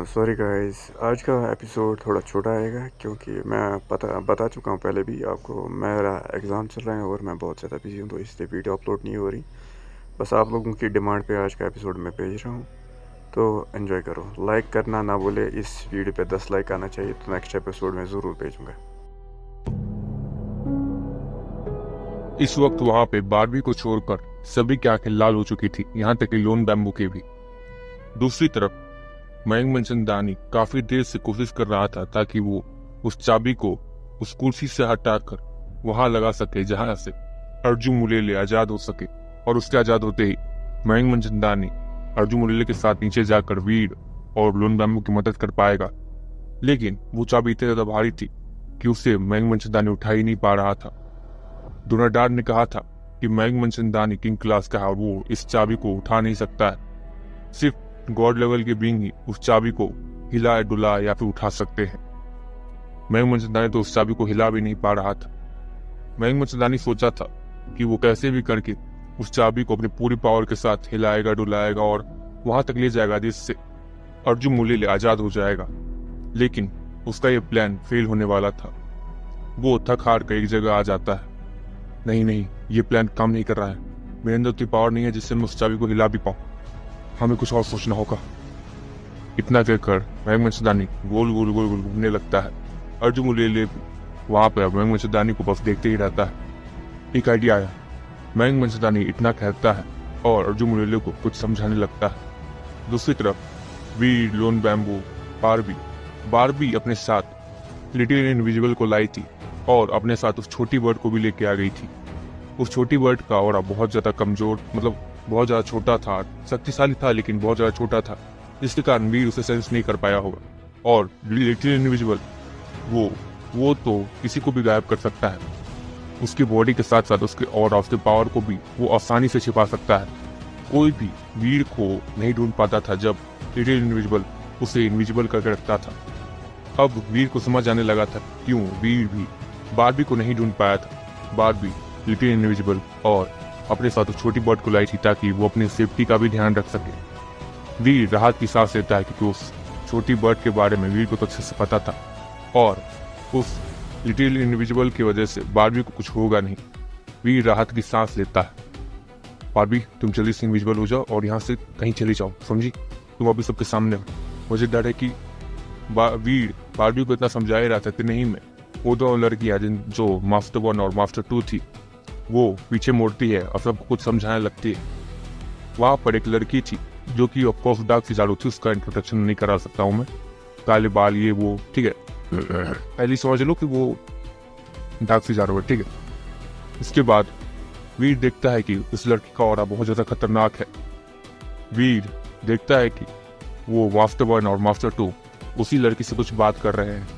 Sorry guys, आज का episode थोड़ा छोटा आएगा क्योंकि मैं बता चुका हूँ पहले भी आपको। मेरा एग्ज़ाम चल रहा है और मैं बहुत ज़्यादा बिजी हूँ, तो इसलिए वीडियो अपलोड नहीं हो रही। बस आप लोगों की डिमांड पे आज का एपिसोड मैं भेज रहा हूँ, तो एंजॉय करो। लाइक करना ना भूले, इस वीडियो पे 10 लाइक आना चाहिए, तो नेक्स्ट एपिसोड में ज़रूर भेजूँगा। इस वक्त वहां पे बारबी को छोड़कर सभी की आंखें लाल हो चुकी थी, यहाँ तक कि लोन बैम्बू की भी। दूसरी तरफ मयंक मनचंदानी काफी देर से कोशिश कर रहा था ताकि वो उस चाबी को उस कुर्सी से हटाकर वहां लगा सके जहां से अर्जुन मुलेले आजाद हो सके। और उसके आजाद होते ही मयंक मनचंदानी अर्जुन मुलेले के साथ नीचे जाकर वीर और लोन बैम्बू की मदद कर पाएगा। लेकिन वो चाबी इतनी ज्यादा भारी थी कि उसे मयंक मनचंदानी उठा ही नहीं पा रहा था। डोनाडार ने कहा था कि मयंक मनचंदानी किंग क्लास का है और वो इस चाबी को उठा नहीं सकता है। सिर्फ गॉड लेवल के बीइंग ही उस चाबी को हिला डुला या फिर उठा सकते हैं। मयंक मनचंदानी तो उस चाबी को हिला भी नहीं पा रहा था। मयंक मनचंदानी सोचा था कि वो कैसे भी करके उस चाबी को अपनी पूरी पावर के साथ हिलाएगा डुलाएगा और वहां तक ले जाएगा जिससे अर्जुन मुलेले आजाद हो जाएगा। लेकिन उसका ये प्लान फेल होने वाला था। वो थक हार कर एक जगह आ जाता है। नहीं, ये प्लान काम नहीं कर रहा है। मेरे अंदर उतनी पावर नहीं है जिससे मैं उस चाबी को हिला भी पाऊं। हमें कुछ और सोचना होगा। इतना कहकर मयंक मनचंदानी गोल गोल गोल गोल घूमने लगता है। अर्जुन मुलेले वहां पर मयंक मनचंदानी को बस देखते ही रहता है। एक आइडिया आया। मयंक मनचंदानी इतना कहता है और अर्जुन मुलेले को कुछ समझाने लगता है। दूसरी तरफ वीर, लोन बैम्बू, बारबी अपने साथ लिटिल इनविजिबल को लाई थी और अपने साथ उस छोटी बर्ड को भी लेके आ गई थी। उस छोटी बर्ड का ऑरा बहुत ज्यादा कमजोर, मतलब बहुत ज्यादा छोटा था, शक्तिशाली था लेकिन बहुत ज्यादा छोटा था, जिसके कारण वीर उसे सेंस नहीं कर पाया होगा। और लिटिल इनविजिबल वो तो किसी को भी गायब कर सकता है। उसकी बॉडी के साथ साथ उसके ऑरा, उसके पावर को भी वो आसानी से छिपा सकता है। कोई भी वीर को नहीं ढूंढ पाता था जब लिटिल इनविजिबल उसे इनविजिबल करके रखता था। अब वीर को समझ आने लगा था क्यों वीर भी बारबी को नहीं ढूंढ पाया था। बारबी, लिटिल इनविजिबल और अपने साथ उस छोटी बर्ड को लाई थी ताकि वो अपनी सेफ्टी का भी ध्यान रख सके। वीर राहत की सांस लेता है क्योंकि उस छोटी बर्ड के बारे में वीर को तो अच्छे से पता था और उस लिटिल इनविजिबल की वजह से बारबी को कुछ होगा नहीं। वीर राहत की सांस लेता है। बारबी, तुम जल्दी से इनविजिबल हो जाओ और यहाँ से कहीं चली जाओ, समझी? तुम अभी सबके सामने हो। मुझे डर है कि वीर बारबी को इतना समझा ही रहा था कि नहीं, मैं वो दो लड़कियां जो मास्टर 1 और मास्टर 2 थी, वो पीछे मोड़ती है और सबको कुछ समझाने लगती है। वहां पर एक लड़की थी जो कि ऑफकोर्स डार्क सिजारो थी, उसका इंट्रोडक्शन नहीं करा सकता हूँ मैं। काले बाल, ये वो, ठीक है, पहले समझ लो कि वो डार्क सिजारो है, ठीक है। इसके बाद वीर देखता है कि उस लड़की का ऑरा बहुत ज्यादा खतरनाक है। वीर देखता है कि वो मास्टर 1 और मास्टर 2 उसी लड़की से कुछ बात कर रहे हैं।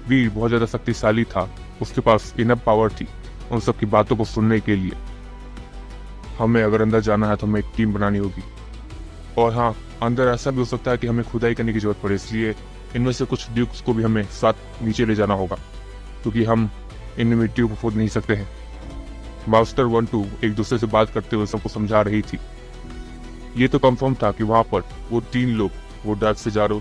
वीर बहुत ज्यादा शक्तिशाली था, उसके पास इनफ पावर थी उन सब की बातों को सुनने के लिए। हमें अगर अंदर जाना है तो हमें एक टीम बनानी होगी। और हाँ, अंदर ऐसा भी हो सकता है कि हमें खुदाई करने की जरूरत पड़े, इसलिए इनमें से कुछ ड्यूक्स को भी हमें साथ नीचे ले जाना होगा क्योंकि हम इन मिट्टियों को खोद नहीं सकते हैं। मास्टर 1 2 एक दूसरे से बात करते हुए सबको समझा रही थी। ये तो कंफर्म था कि वहां पर वो 3 लोग, वो डार्क सिजारो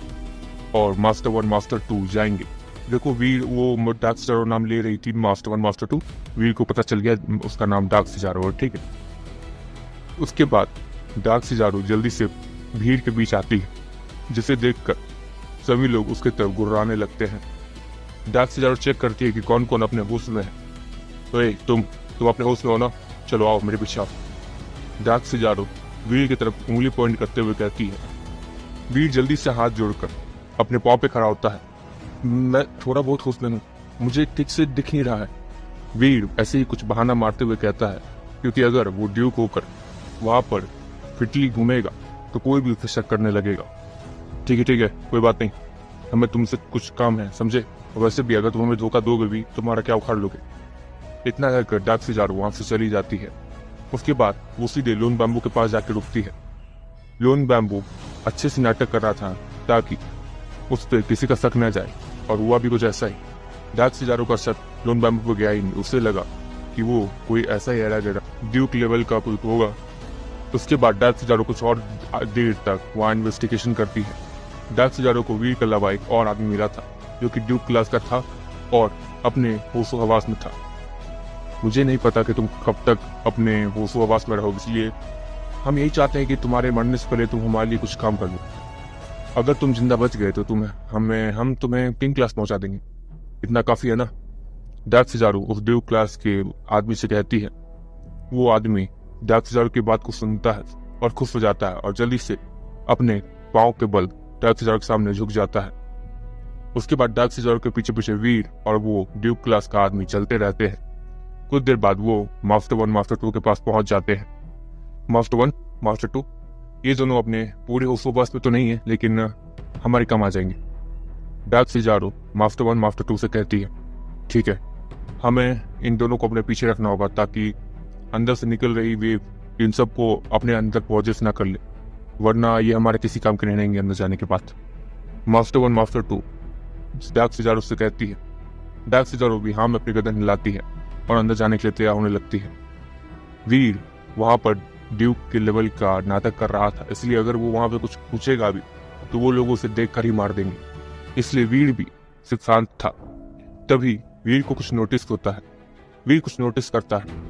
और मास्टर 1 मास्टर 2 जाएंगे। देखो, वीर वो डार्क सिजारो नाम ले रही थी, मास्टर 1 मास्टर 2, वीर को पता चल गया उसका नाम डार्क सिजारो है, ठीक है। उसके बाद डार्क सिजारो जल्दी से भीड़ के बीच आती है, जिसे देखकर सभी लोग उसके तरफ गुर्राने लगते हैं। डार्क सिजारो चेक करती है कि कौन कौन अपने होश में है। तो तुम अपने होश में हो ना, चलो आओ मेरे पीछे आओ। डार्क सिजारो वीर की तरफ उंगली पॉइंट करते हुए कहती है। वीर जल्दी से हाथ जोड़कर अपने पाँव पे खड़ा होता है। मैं थोड़ा बहुत होश में हूं, मुझे ठीक से दिख नहीं रहा है। वीर ऐसे ही कुछ बहाना मारते हुए कहता है क्योंकि अगर वो ड्यूक होकर वहां पर फिटली घूमेगा तो कोई भी उसे शक करने लगेगा। ठीक है, कोई बात नहीं, हमें तुमसे कुछ काम है, समझे? और वैसे भी अगर तुम हमें धोखा दोगे भी, तुम्हारा क्या उखाड़ लोगे। इतना कहकर डार्क सिजारो वहां से चली जाती है। उसके बाद वो सीधे लोन बैम्बू के पास जाकर रुकती है। लोन बैम्बू अच्छे से नाटक कर रहा था ताकि उस पर किसी का शक न जाए, और हुआ भी कुछ ऐसा ही। डार्क सिजारो का शक लोन बैम्बू को गया ही नहीं। उसे लगा कि वो कोई ऐसा ही एरा जरा ड्यूक लेवल का कोई होगा। उसके बाद डार्क सिजारो कुछ और देर तक वहाँ इन्वेस्टिगेशन करती है। डार्क सिजारो को वीर के अलावा एक और आदमी मिला था जो कि ड्यूक क्लास का था और अपने होशो हवास में था। मुझे नहीं पता कि तुम कब तक अपने होशो हवास में रहोगे, इसलिए हम यही चाहते हैं कि तुम्हारे मरने से पहले तुम हमारे लिए कुछ काम कर लो। अगर तुम जिंदा बच गए तो हम तुम्हें किंग क्लास पहुंचा देंगे। इतना काफी है ना? डार्क सिजारो उस ड्यूक क्लास के आदमी से कहती है। वो आदमी डार्क सिजारो की बात को सुनता है और खुश हो जाता है और जल्दी से अपने पाँव के बल डार्क सिजारो के सामने झुक जाता है। उसके बाद डार्क सिजारो के पीछे पीछे वीर और वो ड्यूक क्लास का आदमी चलते रहते हैं। कुछ देर बाद वो मास्टर 1 मास्टर 2 के पास पहुंच जाते हैं। मास्टर 1 मास्टर 2 ये दोनों अपने पूरे होशोबास में तो नहीं है, लेकिन हमारे काम आ जाएंगे। डार्क सिजारो मास्टर 1 मास्टर 2 से कहती है, ठीक है, हमें इन दोनों को अपने पीछे रखना होगा ताकि अंदर से निकल रही वेव इन सबको अपने अंदर पॉजेस ना कर ले, वरना ये हमारे किसी काम के नहीं रहेंगे अंदर जाने के बाद। मास्टर 1 मास्टर 2 डार्क सिजारो से कहती है। डार्क सिजारो भी हाँ में अपनी गर्दन हिलाती है और अंदर जाने के लिए तैयार होने लगती है। वीर वहां पर ड्यूक के लेवल का नाटक कर रहा था, इसलिए अगर वो वहां पे कुछ पूछेगा भी तो वो लोग उसे देखकर ही मार देंगे, इसलिए वीर भी सिर्फ शांत था। तभी वीर को कुछ नोटिस होता है। वीर कुछ नोटिस करता है।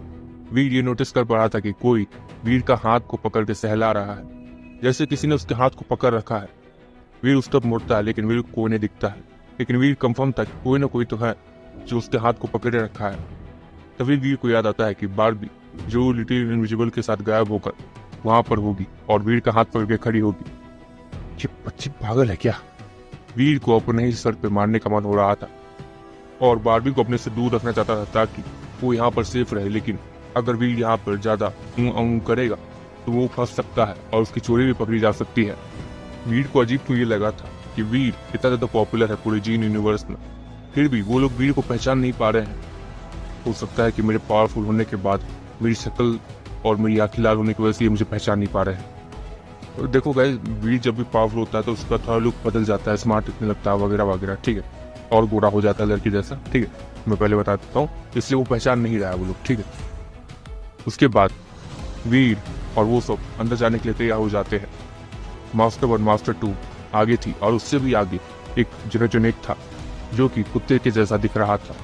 वीर ये नोटिस कर पा रहा था कि कोई वीर का हाथ को पकड़ के सहला रहा है, जैसे किसी ने उसके हाथ को पकड़ रखा है। वीर उस तरफ मुड़ता है, लेकिन वीर को कोई नहीं दिखता है, लेकिन वीर कंफर्म था कि कोई ना कोई तो है जो उसके हाथ को पकड़े रखा है। तभी वीर को याद आता है कि बारबी जो लिटिल इनविजिबल के साथ गायब होकर वहां पर होगी और वीर का हाथ पकड़ के खड़ी होगी। ये बच्ची पागल है क्या? वीर को अपने ही सर पे मारने का मन हो रहा था और बारबी को अपने से दूर रखना चाहता था ताकि वो यहाँ पर सेफ रहे, लेकिन अगर वीर यहाँ पर ज्यादा करेगा तो वो फंस सकता है और उसकी चोरी भी पकड़ी जा सकती है। वीर को अजीब तो ये लगा था कि वीर इतना ज्यादा पॉपुलर है पूरे जीन यूनिवर्स में, फिर भी वो लोग वीर को पहचान नहीं पा रहे हैं। हो सकता है कि मेरे पावरफुल होने के बाद मेरी शक्ल और मेरी आंखें लाल होने की वजह से ये मुझे पहचान नहीं पा रहे हैं। और देखो गाइस, वीर जब भी पावरफुल होता है तो उसका थोड़ा लुक बदल जाता है, स्मार्ट दिखने लगता है वगैरह वगैरह, ठीक है, और गोरा हो जाता है लड़की जैसा, ठीक है, मैं पहले बता देता हूँ, इसलिए वो पहचान नहीं रहा है वो लोग, ठीक है। उसके बाद वीर और वो सब अंदर जाने के लिए तैयार हो जाते हैं। मास्टर 1 मास्टर 2 आगे थी और उससे भी आगे एक जनरेट था जो कि कुत्ते के जैसा दिख रहा था।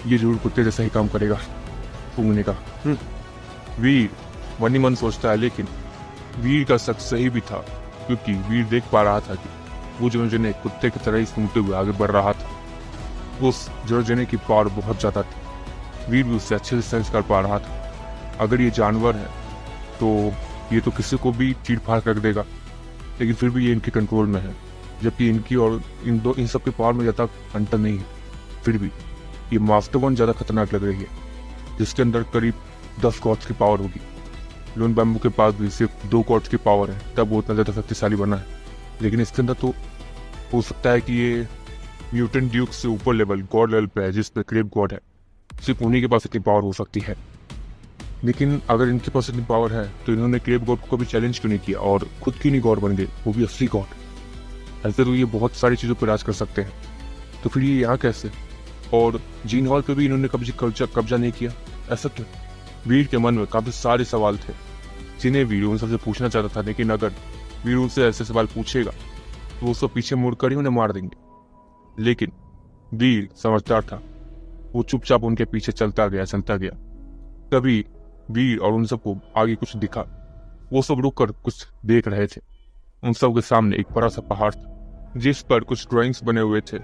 ये जरूर कुत्ते जैसा ही काम करेगा सूंघने का। वीर मन ही मन सोचता है, लेकिन वीर का शक सही भी था क्योंकि वीर देख पा रहा था कि वो जनरेट कुत्ते की तरह ही सूंघते हुए आगे बढ़ रहा था। उस जनरेट की पावर बहुत ज्यादा थी। वीर भी उससे अच्छे से सेंस कर पा रहा था। अगर ये जानवर है तो ये तो किसी को भी चीर फाड़ कर देगा, लेकिन फिर भी ये इनके कंट्रोल में है, जबकि इनकी और इन सब के पावर में ज्यादा अंतर नहीं है। फिर भी ये मास्टर 1 ज्यादा खतरनाक लग रही है, जिसके अंदर करीब 10 गॉड्स की पावर होगी। लोन बैम्बू के पास भी सिर्फ 2 गॉड्स की पावर है, तब वो इतना ज्यादा शक्तिशाली बना है, लेकिन इसके अंदर तो हो सकता है कि ये म्यूटेंट ड्यूक से ऊपर लेवल गॉड लेवल पे है, जिसपे क्रेब गॉड है, सिर्फ उन्हीं के पास इतनी पावर हो सकती है। लेकिन अगर इनके पास इतनी पावर है तो इन्होंने क्रेब गॉड को भी चैलेंज क्यों नहीं किया और खुद की नहीं गॉड बन गए, वो भी असली गॉड। ऐसे तो ये बहुत सारी चीजों पर राज कर सकते हैं, तो फिर ये यहाँ कैसे? और जीन हॉल पे भी इन्होंने कभी कब्जा नहीं किया, ऐसा क्यों? वीर के मन में काफी सारे सवाल थे जिन्हें वीर उन सबसे पूछना चाहता था, लेकिन अगर वीर उनसे ऐसे सवाल पूछेगा तो वो सब पीछे मुड़कर ही उन्हें मार देंगे। लेकिन वीर समझदार था, वो चुपचाप उनके पीछे चलता गया। तभी वीर और उन सबको आगे कुछ दिखा। वो सब रुककर कुछ देख रहे थे। उन सब के सामने एक बड़ा सा पहाड़ था जिस पर कुछ ड्राइंग्स बने हुए थे।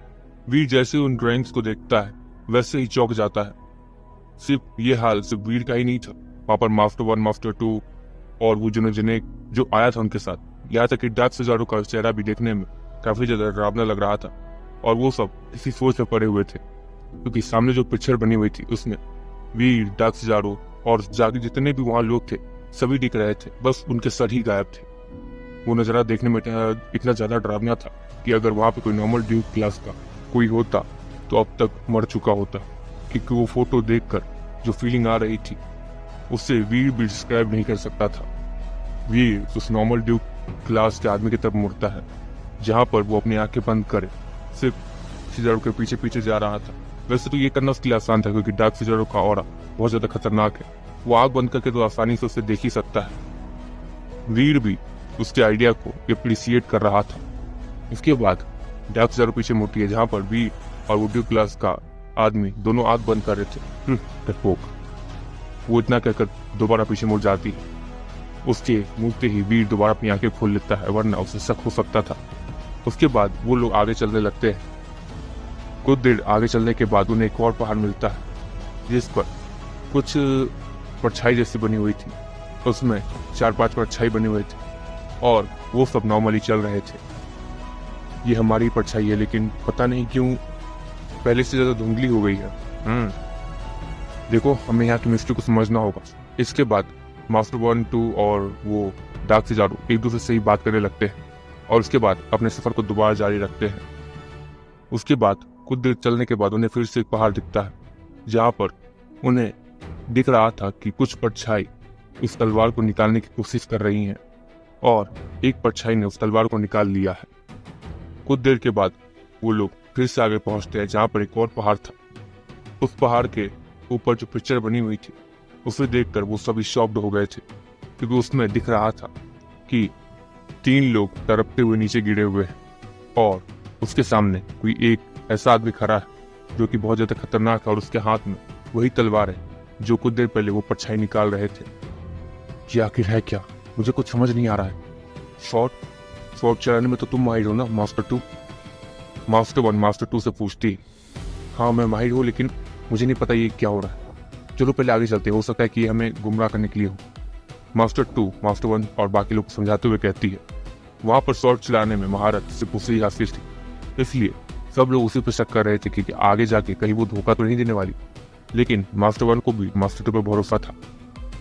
वीर जैसे उन ड्राइंग्स को देखता है वैसे ही चौंक जाता है। सिर्फ ये हाल सिर्फ वीर का ही नहीं था, वहां पर मास्टर 1 मास्टर 2 और वो जनरेट जो आया था उनके साथ, यहाँ तक कि डार्क सिजारो का चेहरा भी देखने में काफी ज्यादा डरावना लग रहा था। और वो सब इसी सोच में पड़े हुए थे क्योंकि सामने जो पिक्चर बनी हुई थी उसमें वीर, डार्क सिजारो और जागे जितने भी वहां लोग थे सभी दिख रहे थे, बस उनके सर ही गायब थे। वो नजारा देखने में इतना ज्यादा डरावना था कि अगर वहां पे कोई नॉर्मल ड्यूक क्लास का कोई होता तो अब तक मर चुका होता, क्योंकि वो फोटो देखकर जो फीलिंग आ रही थी उससे वीर भी डिस्क्राइब नहीं कर सकता था। वीर उस नॉर्मल ड्यूक क्लास के आदमी की तरफ मुड़ता है जहां पर वो अपनी आंखें बंद करे सिर्फ सिजारो के पीछे पीछे जा रहा था। वैसे तो ये करना उसके लिए आसान था क्योंकि डार्क सिजारो का ऑरा बहुत ज्यादा खतरनाक है, वो आग बंद करके तो आसानी से उसे देख ही सकता है। वीर भी उसके आइडिया को एप्रिसिएट कर रहा था। इसके बाद डार्क ज़ारो पीछे मुड़ती है जहाँ पर वीर और वो ड्यूक क्लास का आदमी दोनों आंख बंद कर रहे थे। डरपोक। वो इतना कहकर दोबारा पीछे मुड़ जाती है। उसके मुड़ते ही वीर दोबारा अपनी आंखें खोल लेता है, वरना उसे शक हो सकता था। उसके बाद वो लोग आगे चलने लगते हैं। कुछ देर आगे चलने के बाद उन्हें एक और पहाड़ मिलता है जिस पर कुछ परछाई जैसी बनी हुई थी। उसमें 4-5 परछाई बने हुए थे और वो सब नॉर्मली चल रहे थे। ये हमारी परछाई है, लेकिन पता नहीं क्यों पहले से ज्यादा धुंधली हो गई है। देखो, हमें यहाँ की मिस्ट्री को समझना होगा। इसके बाद मास्टर 1, 2 और वो डार्क ज़ारो एक दूसरे से ही बात करने लगते हैं और उसके बाद अपने सफर को दोबारा जारी रखते हैं। उसके बाद कुछ देर चलने के बाद उन्हें फिर से एक पहाड़ दिखता है जहाँ पर उन्हें दिख रहा था कि कुछ परछाई उस तलवार को निकालने की कोशिश कर रही हैं और एक परछाई ने उस तलवार को निकाल लिया है। कुछ देर के बाद वो लोग फिर से आगे पहुंचते हैं जहाँ पर एक और पहाड़ था। उस पहाड़ के ऊपर जो पिक्चर बनी हुई थी उसे देखकर वो सभी शॉक्ड हो गए थे, क्योंकि उसमें दिख रहा था कि 3 लोग तड़पते हुए नीचे गिरे हुए हैं और उसके सामने कोई एक ऐसा आदमी खड़ा है जो कि बहुत ज्यादा खतरनाक है और उसके हाथ में वही तलवार है जो कुछ देर पहले वो परछाई निकाल रहे थे। ये आखिर है क्या? मुझे कुछ समझ नहीं आ रहा है। शॉर्ट चलाने में तो तुम माहिर हो ना मास्टर 2? मास्टर 1 मास्टर 2 से पूछती। हाँ, मैं माहिर हूँ, लेकिन मुझे नहीं पता ये क्या हो रहा है। चलो पहले आगे चलते हैं, हो सकता है कि हमें गुमराह करने के लिए हो। मास्टर 2 मास्टर 1 और बाकी लोग समझाते हुए कहती है। वहां पर शॉर्ट चलाने में महारत सिर्फ उसे ही हासिल थी, इसलिए सब लोग उसी पर शक कर रहे थे कि आगे जाके कहीं वो धोखा तो नहीं देने वाली। लेकिन मास्टर 1 को भी मास्टर 2 पर भरोसा था।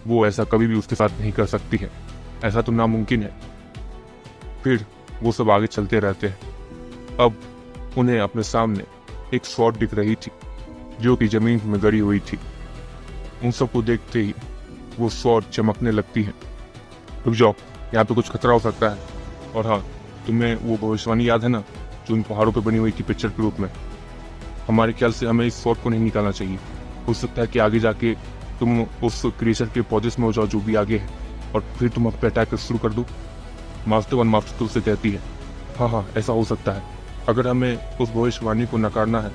वो ऐसा कभी भी उसके साथ नहीं कर सकती है, ऐसा तो नामुमकिन है। फिर वो सब आगे चलते रहते हैं। अब उन्हें अपने सामने एक शॉर्ट दिख रही थी जो कि जमीन में गड़ी हुई थी। उन सबको देखते ही वो शॉर्ट चमकने लगती है। रुक जाओ, यहाँ पे कुछ खतरा हो सकता है। और हाँ, तुम्हें वो भविष्यवाणी याद है ना जो उन पहाड़ों पे बनी हुई थी पिक्चर के रूप में? हमारे ख्याल से हमें इस शॉर्ट को नहीं निकालना चाहिए। हो सकता है कि आगे जाके तुम उस क्रिएचर के पॉजिस में हो जाओ जो भी आगे है, और फिर तुम अब पे अटैक शुरू कर दो। मास्टर 1 मास्टर 2 से कहती है। हाँ, ऐसा हो सकता है। अगर हमें उस भविष्यवाणी को नकारना है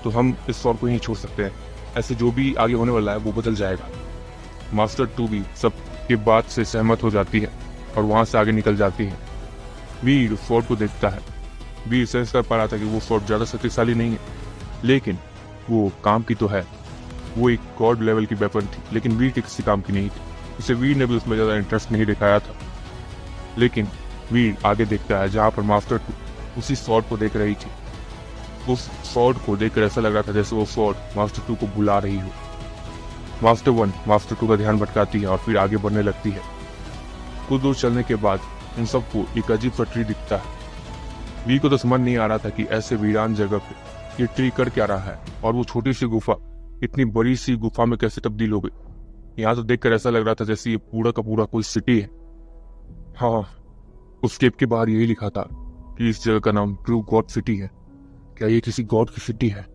तो हम इस शॉर्ट को ही छोड़ सकते हैं। ऐसे जो भी आगे होने वाला है वो बदल जाएगा। मास्टर 2 भी सब के बात से सहमत हो जाती है और वहां से आगे निकल जाती है। वीर शॉर्ट को देखता है। वीर सेंस कर पा रहा था कि वो शॉर्ट ज्यादा शक्तिशाली नहीं है, लेकिन वो काम की तो है। वो एक गॉड लेवल की वेपन थी, लेकिन वीर के किसी काम की नहीं थी, इससे वीर ने भी उसमें ज्यादा इंटरेस्ट नहीं दिखाया था। लेकिन वीर आगे देखता है जहाँ पर मास्टर 2 उसी शॉर्ट को देख रही थी। उस शॉर्ट को देखकर ऐसा लग रहा था जैसे वो शॉर्ट मास्टर 2 को बुला रही हो। मास्टर 1 मास्टर 2 का ध्यान भटकाती है और फिर आगे बढ़ने लगती है। कुछ दूर चलने के बाद इन सबको एक अजीब सा ट्री दिखता है। वी को तो समझ नहीं आ रहा था कि ऐसे वीरान जगह पे ये ट्री कर क्या रहा है, और वो छोटी सी गुफा इतनी बड़ी सी गुफा में कैसे तब्दील हो गई। यहाँ तो देखकर ऐसा लग रहा था जैसे ये पूरा का पूरा कोई सिटी है। हाँ, उस केप के बाहर यही लिखा था कि इस जगह का नाम ट्रू गॉड सिटी है। क्या ये किसी गॉड की सिटी है?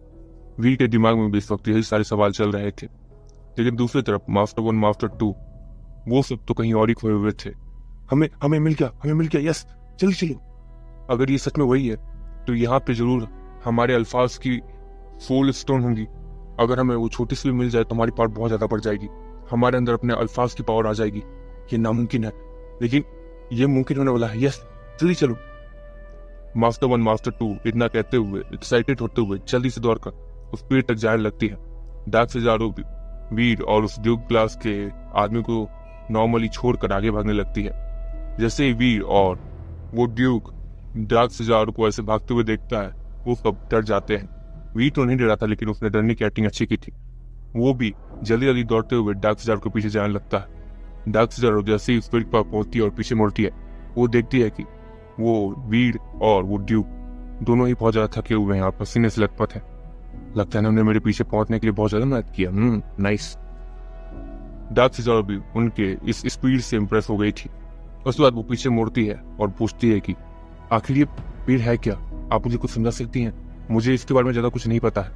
वी के दिमाग में भी इस वक्त यही सारे सवाल चल रहे थे। लेकिन दूसरी तरफ मास्टर 1 मास्टर 2 वो सब तो कहीं और ही खोए हुए थे। हमें मिल गया, यस, जल्दी चलो। अगर ये सच में वही है तो यहाँ पे जरूर हमारे अल्फाज की सोल स्टोन होंगी। अगर हमें वो छोटी सी भी मिल जाए तो हमारी पावर बहुत ज्यादा बढ़ जाएगी, हमारे अंदर अपने अल्फाज की पावर आ जाएगी। ये नामुमकिन है, लेकिन ये मुमकिन होने वाला है। यस, जल्दी चलो। मास्टर 1 मास्टर 2 इतना कहते हुए एक्साइटेड होते हुए जल्दी से दौड़कर उस पेड़ तक जाने लगती है। डार्क ज़ारो भी वीर और उस ड्यूक क्लास के आदमी को नॉर्मली छोड़कर आगे भागने लगती है। जैसे ही वीर और वो ड्यूक डार्क ज़ारो को ऐसे भागते हुए देखता है, वो सब डर जाते हैं। वीर तो नहीं डरा था, लेकिन उसने डरने की एक्टिंग अच्छी की थी। वो भी जल्दी जल्दी दौड़ते हुए डार्क ज़ारो के पीछे जाने लगता है। डार्क ज़ारो जैसे ही उस पेड़ पर पहुंचती है और पीछे मुड़ती है, वो देखती है कि वो वीर और वो ड्यूक दोनों ही बहुत ज्यादा थके हुए हैं और पसीने से लथपथ है। लगता है उन्होंने मेरे पीछे पहुंचने के लिए बहुत ज्यादा मेहनत किया। नाइस। डार्क ज़ारो भी उनके इस स्पीड से इंप्रेस हो गई थी। उसके बाद वो पीछे मुड़ती है और पूछती है कि आखिर ये पेड़ है क्या? आप मुझे कुछ समझा सकती हैं? मुझे इसके बारे में ज्यादा कुछ नहीं पता है,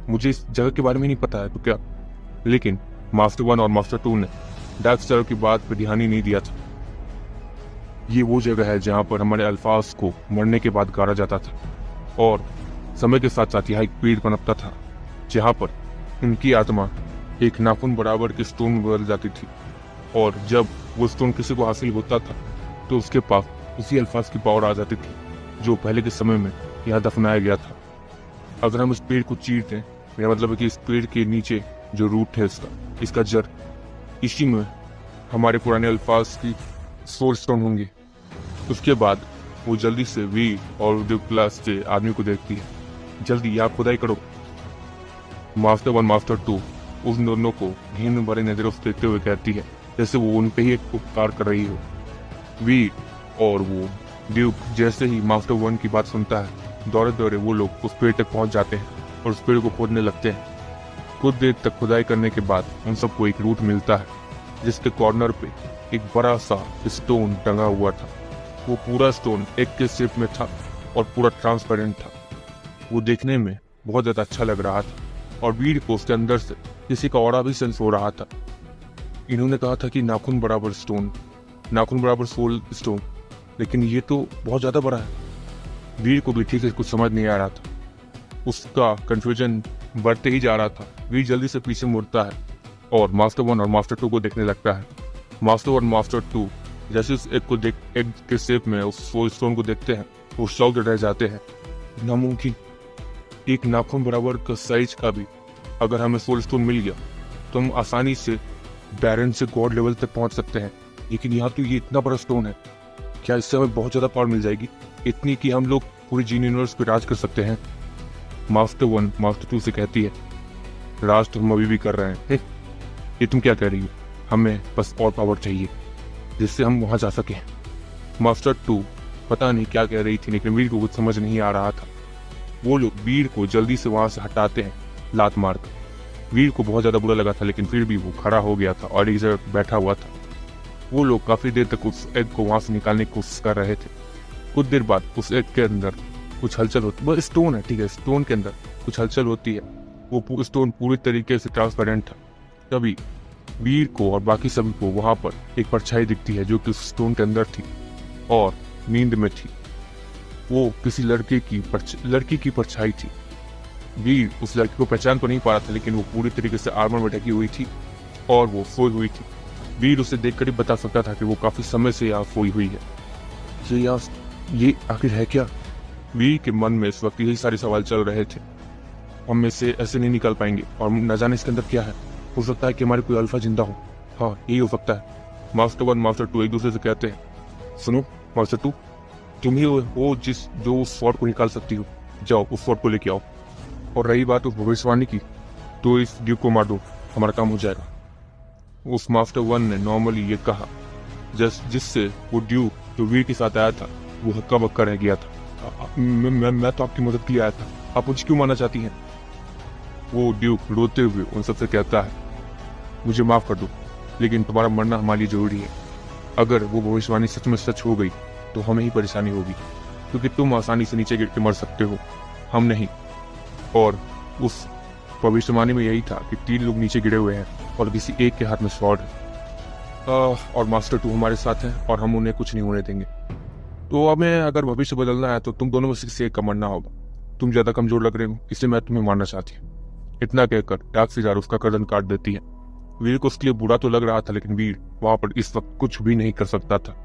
मुझे इस जगह के बारे में नहीं पता है तो क्या। लेकिन मास्टर 1 और मास्टर 2 ने डार्क ज़ारो की बात पर ध्यान ही नहीं दिया था। ये वो जगह है जहाँ पर हमारे अल्फाज को मरने के बाद गाड़ा जाता था, और समय के साथ साथ यहाँ एक पेड़ पनपता था जहाँ पर उनकी आत्मा एक नाखून बराबर के स्टोन में बदल जाती थी, और जब वो स्टोन किसी को हासिल होता था तो उसके पास उसी अल्फाज की पावर आ जाती थी जो पहले के समय में यहाँ दफनाया गया था। अगर हम इस पेड़ को चीरते हैं, मेरा मतलब है कि इस पेड़ के नीचे जो रूट है इसका जड़, इसी में हमारे पुराने अल्फाज की सोल स्टोन होंगे। उसके बाद वो जल्दी से वी और ड्यूक क्लास के आदमी को देखती है, जल्दी यहाँ खुदाई करो। मास्टर 1 मास्टर 2 उन दोनों को घिन भरे नजरों से देखते हुए कहती है जैसे वो उन पे ही एक उपकार कर रही हो। वी और वो ड्यूक जैसे ही मास्टर 1 की बात सुनता है, दौड़े दौड़े वो लोग उस पेड़ तक पहुंच जाते हैं और उस पेड़ को खोदने लगते हैं। कुछ देर तक खुदाई करने के बाद उन सबको एक रूट मिलता है जिसके कॉर्नर पे एक बड़ा सा स्टोन टंगा हुआ था। वो पूरा स्टोन एक के शेप में था और पूरा ट्रांसपेरेंट था। वो देखने में बहुत ज्यादा अच्छा लग रहा था और वीर को उसके अंदर से किसी का ऑरा भी सेंस हो रहा था। इन्होंने कहा था कि नाखून बराबर सोल स्टोन, लेकिन ये तो बहुत ज्यादा बड़ा है। वीर को भी ठीक से कुछ समझ नहीं आ रहा था, उसका कंफ्यूजन बढ़ते ही जा रहा था। वीर जल्दी से पीछे मुड़ता है और मास्टर 1 और मास्टर 2 को देखने लगता है। मास्टर 1 मास्टर 2 जैसे उस एग के शेप में उस सोल स्टोन को देखते हैं, वो शॉक्ड रह जाते हैं। नामुमकिन, एक नाखून बराबर का साइज का भी अगर हमें सोल स्टोन मिल गया तो हम आसानी से बैरन से गॉड लेवल तक पहुंच सकते हैं, लेकिन यहाँ तो ये इतना बड़ा स्टोन है। क्या इससे हमें बहुत ज्यादा पावर मिल जाएगी, इतनी कि हम लोग पूरी जीन यूनिवर्स पे राज कर सकते हैं? मास्टर 1 मास्टर 2 से कहती है, राज तो हम अभी भी कर रहे हैं। ये तुम क्या कह रही हो? हमें बस और पावर चाहिए जिससे हम वहां जा सके। मास्टर 2 पता नहीं क्या कह रही थी, लेकिन वीर को कुछ समझ नहीं आ रहा था। वो लोग वीर को जल्दी से वहां से हटाते हैं लात मार कर। वीर को बहुत ज्यादा बुरा लगा था, लेकिन फिर भी वो खड़ा हो गया था और एक जगह बैठा हुआ था। वो लोग काफी देर तक उस एग को वहां से निकालने की कोशिश कर रहे थे। कुछ देर बाद उस एग के अंदर कुछ हलचल होती, वो स्टोन है, ठीक है, स्टोन के अंदर कुछ हलचल होती है। वो स्टोन पूरी तरीके से ट्रांसपेरेंट था। तभी वीर को और बाकी सभी को वहां पर एक परछाई दिखती है जो कि उस स्टोन के अंदर थी और नींद में थी। वो किसी लड़की की परछाई थी। वीर उस लड़की को पहचान तो नहीं पा रहा था, लेकिन वो पूरी तरीके से आर्मर में ढकी हुई थी और वो सोई हुई थी। वीर उसे देखकर ही बता सकता था कि वो काफी समय से यहाँ सोई हुई है। ये आखिर है क्या? वीर के मन में इस वक्त यही सारे सवाल चल रहे थे। हम इससे ऐसे नहीं निकल पाएंगे और न जाने इसके अंदर क्या है। हो सकता है कि हमारे कोई अल्फा जिंदा हो। हाँ, यही हो सकता है। मास्टर 1 मास्टर 2 एक दूसरे से कहते हैं, सुनो मास्टर 2, तुम ही हो जो उस स्वॉर्ड को निकाल सकती हो। जाओ उस स्वॉर्ड को लेके आओ। और रही बात उस भविष्यवाणी की, तो इस ड्यूक को मार दो, हमारा काम हो जाएगा। उस मास्टर 1 ने नॉर्मली ये कहा, जिससे वो ड्यूक जो वीर के साथ आया था वो हक्का बक्का रह गया था। मैं तो आपकी मदद के लिए आया था, आप मुझे क्यों मारना चाहती हैं? वो ड्यूक रोते हुए उन सबसे कहता है, मुझे माफ कर दो, लेकिन तुम्हारा मरना हमारे लिए जरूरी है। अगर वो भविष्यवाणी सच में सच हो गई तो हमें ही परेशानी होगी, क्योंकि तुम आसानी से नीचे गिर के मर सकते हो, हम नहीं। और उस भविष्यवाणी में यही था कि 3 लोग नीचे गिरे हुए हैं और किसी एक के हाथ में स्वॉर्ड है। और मास्टर 2 हमारे साथ हैं और हम उन्हें कुछ नहीं होने देंगे। तो हमें अगर भविष्य बदलना है तो तुम दोनों में से किसी एक का मरना होगा। तुम ज्यादा कमजोर लग रहे हो, इसलिए मैं तुम्हें मारना चाहती हूँ। इतना कहकर डार्क सीजार उसका गर्दन काट देती है। वीर को उसके लिए बुरा तो लग रहा था, लेकिन वीर वहां पर इस वक्त कुछ भी नहीं कर सकता था।